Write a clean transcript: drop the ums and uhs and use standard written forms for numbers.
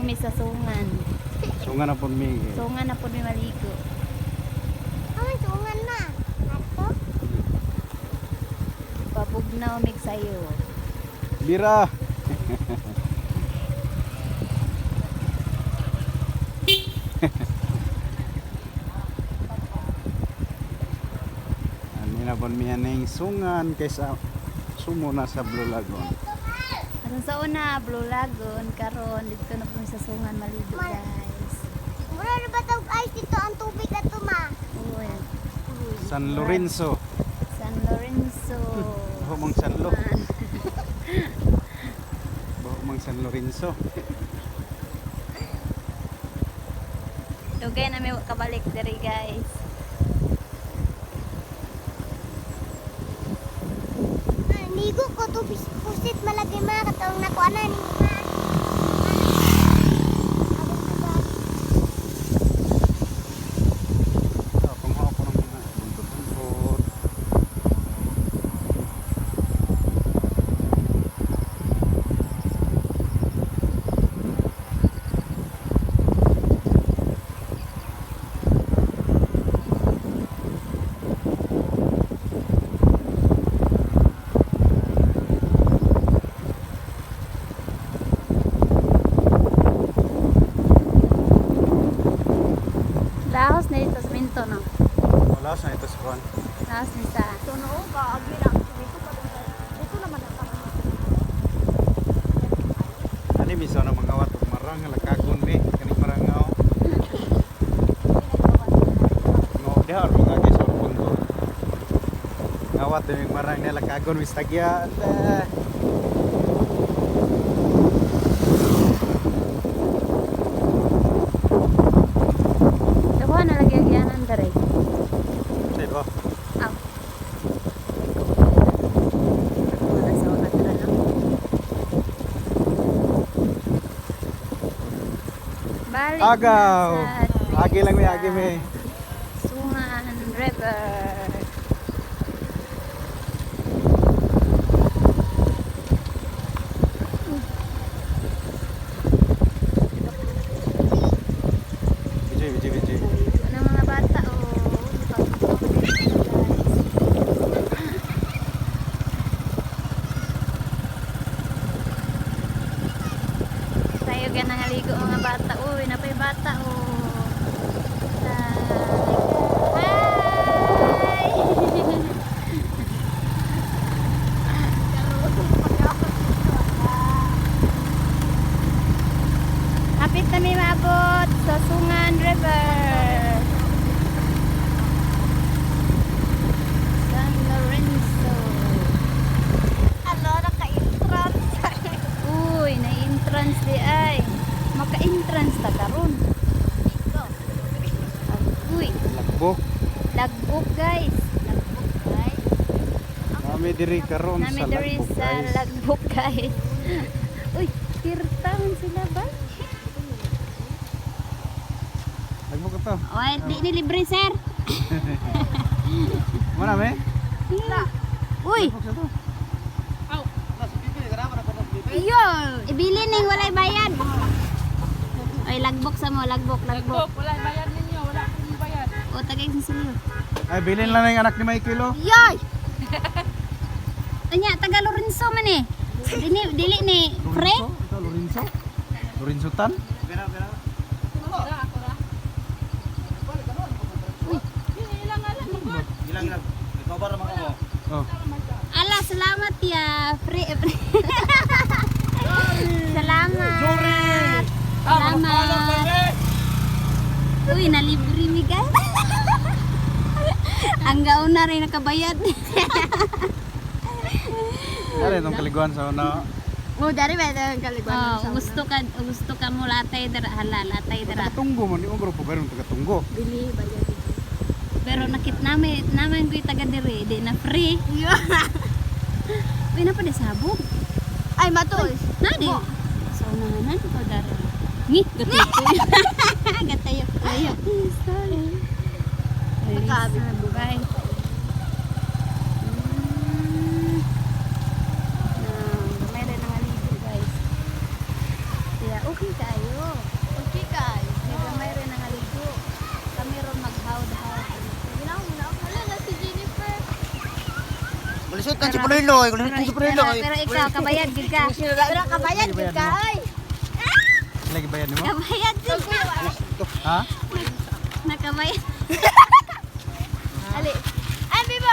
mi sa sungan. Sungan na po mi. Sungan na po mi maligo. Ay, tungan na. Ato? Pabugnaw mig sayo. Bira. Ani na po mi aning sungan kaysa sumo na sa Blue Lagoon. Aron sa una, Blue Lagoon, karon dito na po mi sa sungan maligo, guys. Mura na ba tawag ice dito ang tubig na tuma? Uy. San Lorenzo. San Lorenzo. Humong San Lo. Humong San Lorenzo. Dugay na mi kabalik diri, guys. Ligo ko to pusit malagi mga katawang nakuanan ni mga. Pangawa ko ng mga buntot-buntot. Lahos na dito sa minto, no? Wala sa ito sa kuwan. Lahos ni sa. Tuno ka agi lang dito pa dito naman ang karang. Ani miso na mga awat ug marang lakagon ni kaning marangaw. No, diha ro nga kay sa punto. Ngawat yung marang ni lakagon wis tagya. Dawa na lagi ang yanan dere. Say ba? Aw. Wala sa una tara, no? Balik na Agaw. sa Agi lang mi, agi mi. Sungan River. Vijay, vijay, vijay. Ano mga bata, oh. Tayo ka nangaligo mga bata. Uy, napay bata, oh. Hi! Hapit na may maabot sa Sungan River. San Lorenzo. Ano naka-entrance. Uy, na-entrance di ay. Maka-entrance ta karon. Uy, Lakbok. lagbok, guys. Lagbok, guys. Nami diri karon Nami sa diri Lakbok, sa guys. lagbok, guys. Uy, kirtaman sila ba? Lakbok ka to. Oy, di ni libre, sir. Mana me? Uy, Lakbok sa to. iyo, ibili ning walay bayad. Oy, lagbok sa mo, lagbok. Wala bayad ninyo, wala akong bayad. O, tagay sa silo. Ay bilin lang ng anak ni Michael oh. Yoy! Anya, taga Lorenzo man eh. Dili ni Fre? Lorenzo? Ito Lorenzo? Lorenzo Tan? Oh. Ala, salamat ya. Fre. Salamat. Salamat. Uy, nalibre mi guys. Ang gaon na rin nakabayad. Ano itong kaliguan sa una? Mo dari ba ang kaliguan Oh, gusto ka mo latay dara, hala, latay dara. Tagatunggo mo, di mo grupo karon tagatunggo. Bili bayad. Pero nakit namin ko taga diri, di na free. Uy, na pa di sabog. Ay matoy. Nadi. So nanan ko dara. Ngi, gatayo. Gatayo. Ayo. Sorry. Nakabi. Bye. Gamay rin ang aligo, guys. Kaya okay kayo. Kulisod kan si Puliloy, kulisod kan si Puliloy. Pero ikaw, kabayad gid ka. Pero kabayad gid ka oy. Lagi bayad mo? Kabayad gid ka. Ha? Nakabayad. Ali,